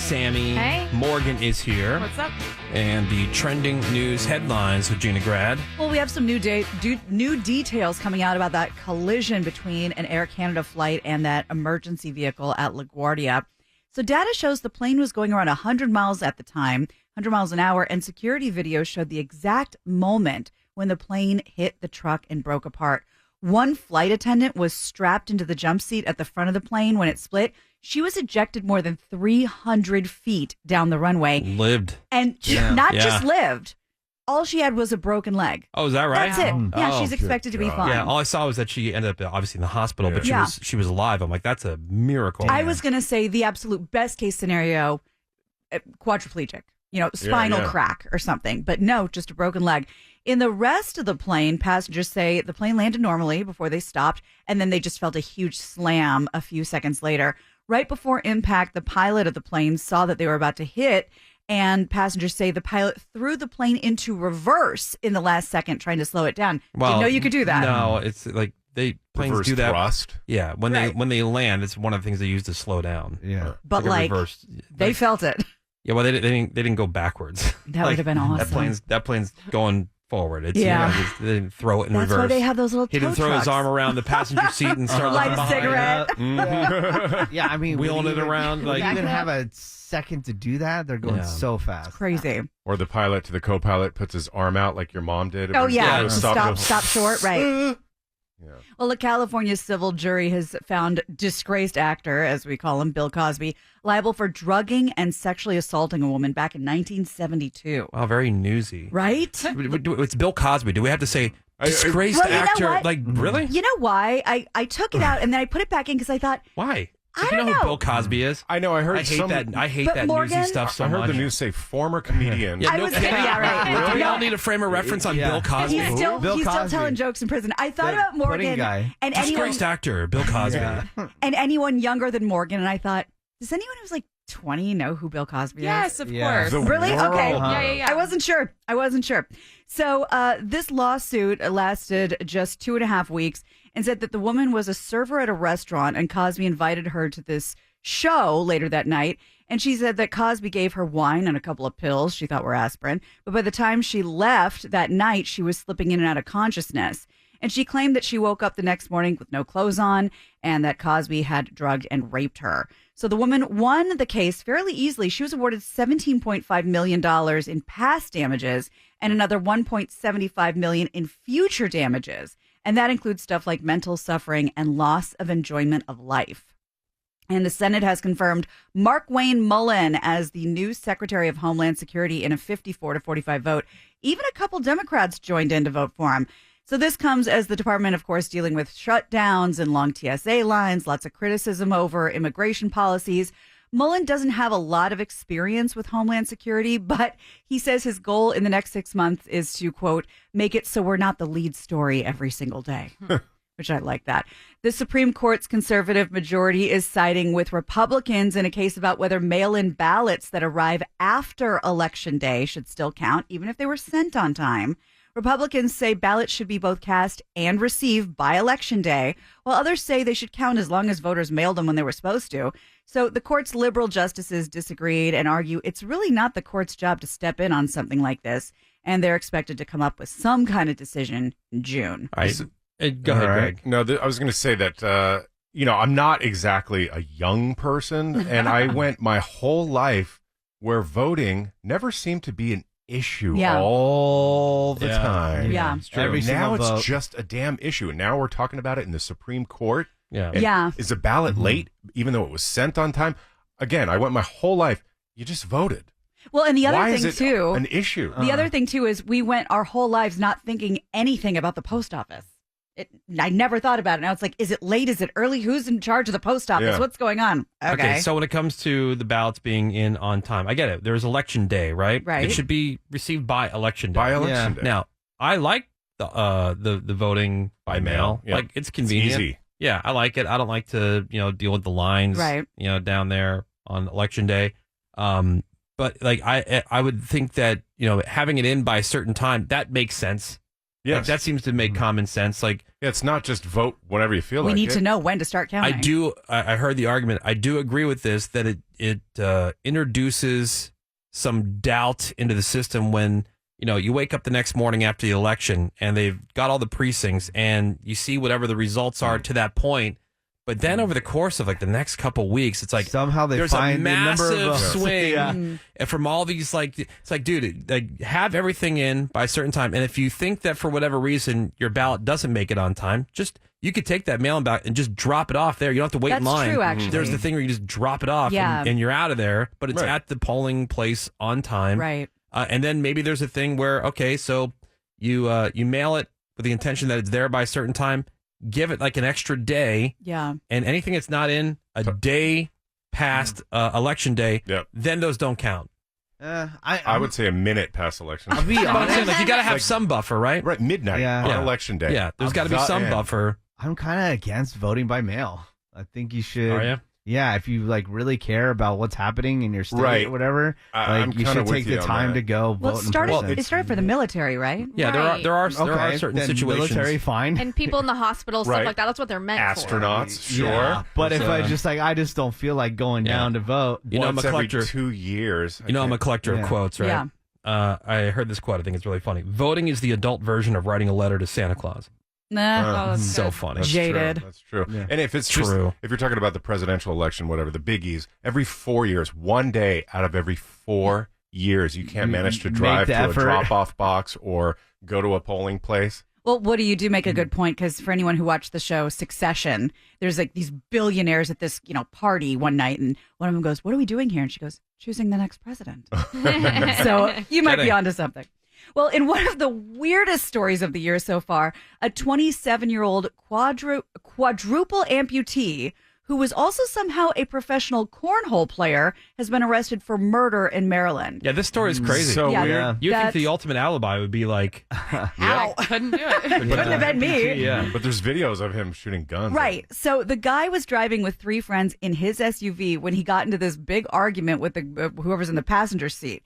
Sammy. Hey. Morgan is here. What's up? And the trending news headlines with Gina Grad. Well, we have some new details coming out about that collision between an Air Canada flight and that emergency vehicle at LaGuardia. So data shows the plane was going around 100 miles at the time, 100 miles an hour, and security video showed the exact moment when the plane hit the truck and broke apart. One flight attendant was strapped into the jump seat at the front of the plane when it split. She was ejected more than 300 feet down the runway. Lived. And just lived. All she had was a broken leg. Oh, is that right? That's it. Yeah, she's expected to be fine. Yeah, all I saw was that she ended up obviously in the hospital, but she was alive. I'm like, that's a miracle. I was going to say the absolute best case scenario, quadriplegic, spinal crack or something. But no, just a broken leg. In the rest of the plane, passengers say the plane landed normally before they stopped, and then they just felt a huge slam a few seconds later. Right before impact, the pilot of the plane saw that they were about to hit, and passengers say the pilot threw the plane into reverse in the last second, trying to slow it down. Didn't know you could do that. No, it's like planes reverse do that. Thrust. Yeah, when they land, it's one of the things they use to slow down. Yeah, but they felt it. Yeah, well, they didn't go backwards. That would have been awesome. That plane's going forward. It's, they didn't throw it in That's reverse. Why they have those little He didn't throw his arm around the passenger seat and start light a cigarette. Yeah, I mean, wheeling it around. Like, even have a second to do that? They're going so fast. It's crazy. Or the pilot to the co-pilot puts his arm out like your mom did. Oh, yeah. Stop short, right. Yeah. Well, the California civil jury has found disgraced actor, as we call him, Bill Cosby, liable for drugging and sexually assaulting a woman back in 1972. Wow, very newsy. Right? It's Bill Cosby. Do we have to say disgraced actor? Like, really? You know why? I took it out and then I put it back in because I thought... Why? I don't know who Bill Cosby is? I know. I heard. I hate that Morgan, newsy stuff so much. I heard the news say former comedian. Yeah, right. Really? We all need a frame of reference on Bill Cosby. He's still telling jokes in prison. I thought about Morgan and disgraced actor Bill Cosby, and anyone younger than Morgan. And I thought, does anyone who's like 20 know who Bill Cosby is? Yes, of course. Really? Okay. Yeah. I wasn't sure. So this lawsuit lasted just 2.5 weeks and said that the woman was a server at a restaurant and Cosby invited her to this show later that night. And she said that Cosby gave her wine and a couple of pills she thought were aspirin. But by the time she left that night, she was slipping in and out of consciousness. And she claimed that she woke up the next morning with no clothes on and that Cosby had drugged and raped her. So the woman won the case fairly easily. She was awarded $17.5 million in past damages and another $1.75 million in future damages. And that includes stuff like mental suffering and loss of enjoyment of life. And the Senate has confirmed Mark Wayne Mullen as the new Secretary of Homeland Security in a 54-45 vote. Even a couple Democrats joined in to vote for him. So this comes as the department, of course, dealing with shutdowns and long TSA lines, lots of criticism over immigration policies. Mullen doesn't have a lot of experience with Homeland Security, but he says his goal in the next 6 months is to, quote, make it so we're not the lead story every single day, which I like that. The Supreme Court's conservative majority is siding with Republicans in a case about whether mail-in ballots that arrive after Election Day should still count, even if they were sent on time. Republicans say ballots should be both cast and received by Election Day, while others say they should count as long as voters mailed them when they were supposed to. So the court's liberal justices disagreed and argue it's really not the court's job to step in on something like this, and they're expected to come up with some kind of decision in June. Go ahead, Greg. No, I was going to say that, I'm not exactly a young person, and I went my whole life where voting never seemed to be an issue all the time. Yeah. Now it's just a damn issue. And now we're talking about it in the Supreme Court. Yeah. Is a ballot late, even though it was sent on time? Again, I went my whole life. You just voted. Well, and the other Why thing, is it too. an issue? The other thing, too, is we went our whole lives not thinking anything about the post office. I never thought about it. Now it's like, is it late? Is it early? Who's in charge of the post office? Yeah. What's going on? Okay. So when it comes to the ballots being in on time, I get it. There's Election Day, right? Right. It should be received by Election Day. By Election Day. Now, I like the voting by mail. Yeah. Like, it's convenient. It's easy. Yeah, I like it. I don't like to, deal with the lines, right, down there on Election Day. But like I would think that, having it in by a certain time, that makes sense. Yes. Like, that seems to make common sense. Like, yeah, it's not just vote whenever you feel we like need it. to know when to start counting. I heard the argument. I do agree with this, that it introduces some doubt into the system when, you wake up the next morning after the election and they've got all the precincts and you see whatever the results are to that point. But then over the course of like the next couple weeks, it's like somehow they there's find a massive the number of swing yeah. and from all these, like, it's like, dude, like, have everything in by a certain time. And if you think that for whatever reason your ballot doesn't make it on time, you could take that mail-in ballot and just drop it off there. You don't have to wait in line. That's true, actually. There's the thing where you just drop it off and you're out of there, but it's at the polling place on time. Right. And then maybe there's a thing where, okay, so you mail it with the intention that it's there by a certain time. Give it like an extra day. Yeah. And anything that's not in a day past election day, then those don't count. I would say a minute past election. I'll be honest. Like, you got to have some buffer, right? Right, midnight on election day. Yeah, there's got to be some buffer. I'm kind of against voting by mail. I think you should. Are you? Yeah, if you like really care about what's happening in your state or whatever, you should take the time to go vote in person. It started for the military, right? Yeah, there are certain situations. Military, fine. And people in the hospital, stuff like that. That's what they're meant Astronauts, for. sure. Yeah, but if I just don't feel like going down to vote. I'm a collector. Every 2 years. I'm a collector of quotes, right? Yeah. I heard this quote. I think it's really funny. Voting is the adult version of writing a letter to Santa Claus. Nah. So funny. That's Jaded. True. That's true. Yeah. And if it's True. if you're talking about the presidential election, whatever, the biggies, every 4 years, one day out of every 4 years, you can't manage to drive to a drop-off box or go to a polling place. Well, what do you do? Make a good point, because for anyone who watched the show Succession, there's like these billionaires at this party one night, and one of them goes, "What are we doing here?" And she goes, "Choosing the next president." So you might be onto something. Well, in one of the weirdest stories of the year so far, a 27-year-old quadruple amputee who was also somehow a professional cornhole player has been arrested for murder in Maryland. Yeah, this story is crazy. So weird. You think the ultimate alibi would be like, ow, couldn't do it. Couldn't have been me. Yeah. But there's videos of him shooting guns. Right. So the guy was driving with 3 friends in his SUV when he got into this big argument with whoever's in the passenger seat.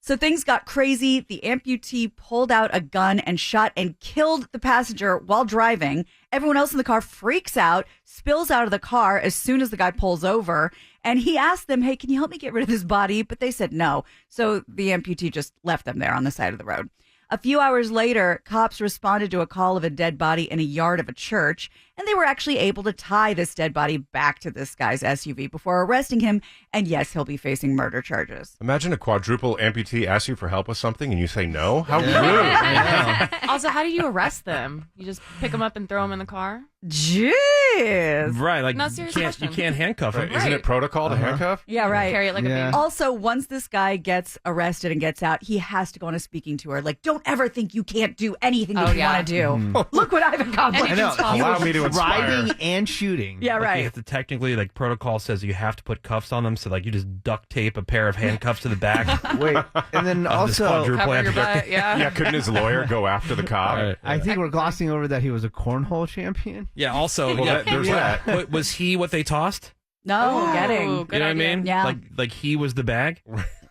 So things got crazy. The amputee pulled out a gun and shot and killed the passenger while driving. Everyone else in the car freaks out, spills out of the car as soon as the guy pulls over. And he asked them, "Hey, can you help me get rid of this body?" But they said no. So the amputee just left them there on the side of the road. A few hours later, cops responded to a call of a dead body in a yard of a church, and they were actually able to tie this dead body back to this guy's SUV before arresting him. And yes, he'll be facing murder charges. Imagine a quadruple amputee asks you for help with something and you say no. How rude. Also, how do you arrest them? You just pick them up and throw them in the car? Jeez. right, like No, you serious can't question. handcuff him. Right. Isn't it protocol to handcuff? Yeah, right. Carry it like a baby. Also, once this guy gets arrested and gets out, he has to go on a speaking tour. Like, don't ever think you can't do anything that you want to do. Look what I've accomplished. I know. Allow me to inspire. Driving and shooting. Yeah, Like, right. you have to technically, like, protocol says you have to put cuffs on them, so like you just duct tape a pair of handcuffs to the back. Wait, and then of this also, quadruple Cover your amputee. butt, yeah. Yeah, couldn't his lawyer go after the cop? Right. I think we're glossing over that he was a cornhole champion. Yeah. Also, Well, there's that. Was he what they tossed? No kidding. Good You know what I idea. mean? Yeah. Like he was the bag.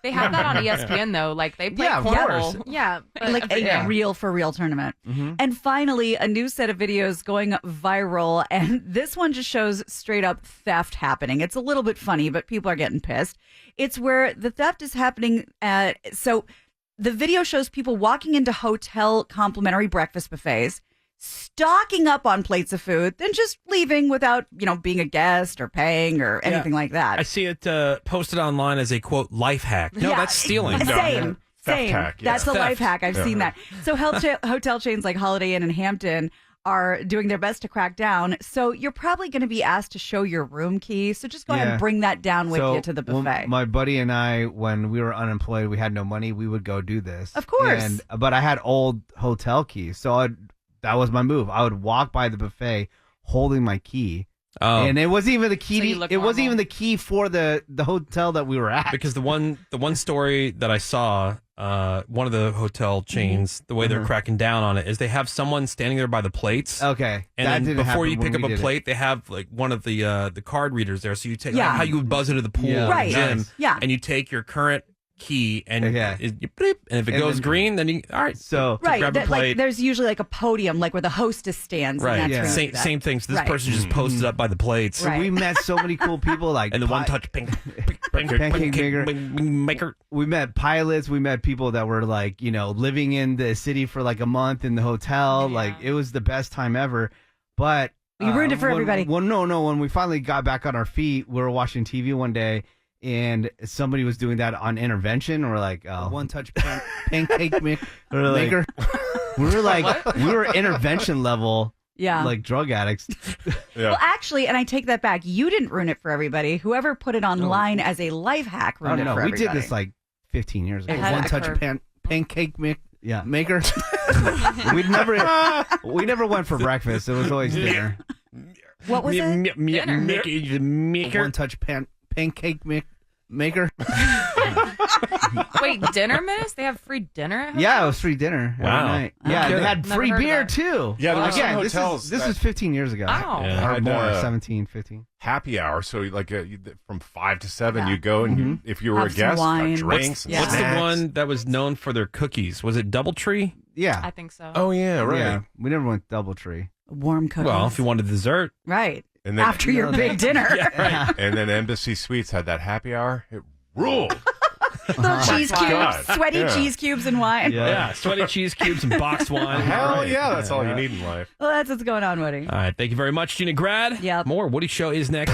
They have that on ESPN though. Like they play Yeah, of cornhole. course. Yeah, but Like a real for real tournament. And finally, a new set of videos going viral. And this one just shows straight up theft happening. It's a little bit funny, but people are getting pissed. It's where the theft is happening. So the video shows people walking into hotel complimentary breakfast buffets, stocking up on plates of food, then just leaving without, being a guest or paying or anything like that. I see it posted online as a quote life hack. No, Yeah, that's stealing. Same. Theft hack, yeah. That's a Theft. life hack. I've seen that. So hotel chains like Holiday Inn and Hampton are doing their best to crack down. So you're probably going to be asked to show your room key. So just go ahead and bring that down with you to the buffet. Well, my buddy and I, when we were unemployed, we had no money. We would go do this. Of course. But I had old hotel keys, so that was my move. I would walk by the buffet holding my key. Oh. And it wasn't even the key. So you look it wasn't normal. even the key for the hotel that we were at. Because the one story that I saw, one of the hotel chains, the way they're cracking down on it is they have someone standing there by the plates. Okay. And that then didn't before happen you when pick up we a did plate, they have like one of the card readers there. So you take Yeah. like how you would buzz into the pool Yeah. or Right. the gym, Nice. Yeah. and you take your current key, and you bleep, and if it goes green, then you all right. So grab a plate. Like, there's usually like a podium, like where the hostess stands. Right. And that's where you do that. Same thing. So this person just posted up by the plates. Right. We met so many cool people, like And the one-touch pancake maker. We met pilots. We met people that were like, living in the city for like a month in the hotel. Yeah. Like it was the best time ever. But You ruined it for everybody. Well, no. When we finally got back on our feet, we were watching TV one day, and somebody was doing that on intervention. We're like, one-touch pancake maker. We were intervention level. Yeah. Like drug addicts. Well, actually, and I take that back. You didn't ruin it for everybody. Whoever put it online as a life hack ruined it for everybody. We did this like 15 years ago. Ahead of the One-touch curve. pancake maker. we never went for breakfast. It was always dinner. What was it? Maker. One-touch pancake maker. Wait, dinner miss? They have free dinner at home? Yeah, it was free dinner every Wow. night. Yeah, Okay. they had Never free heard of beer that. too. Yeah, there were some Again, hotels this that- was 15 years ago. Oh. Yeah. Or had, more, 17, 15. happy hour. So like from 5 to 7, Yeah. you go and if you were Have a some guest, wine. got drinks and What's the snacks. one that was known for their cookies? Was it DoubleTree? Yeah. I think so. Oh yeah, right. Yeah. We never went DoubleTree. Warm cookies. Well, if you wanted dessert. Right. And then After your big dinner. and then Embassy Suites had that happy hour. It ruled. Little cheese cubes, God. sweaty Yeah. cheese cubes and wine. Yeah, sweaty cheese cubes and boxed wine. Hell Right. yeah, that's all you need in life. Well, that's what's going on, Woody. All right, thank you very much, Gina Grad. Yep. More Woody Show is next.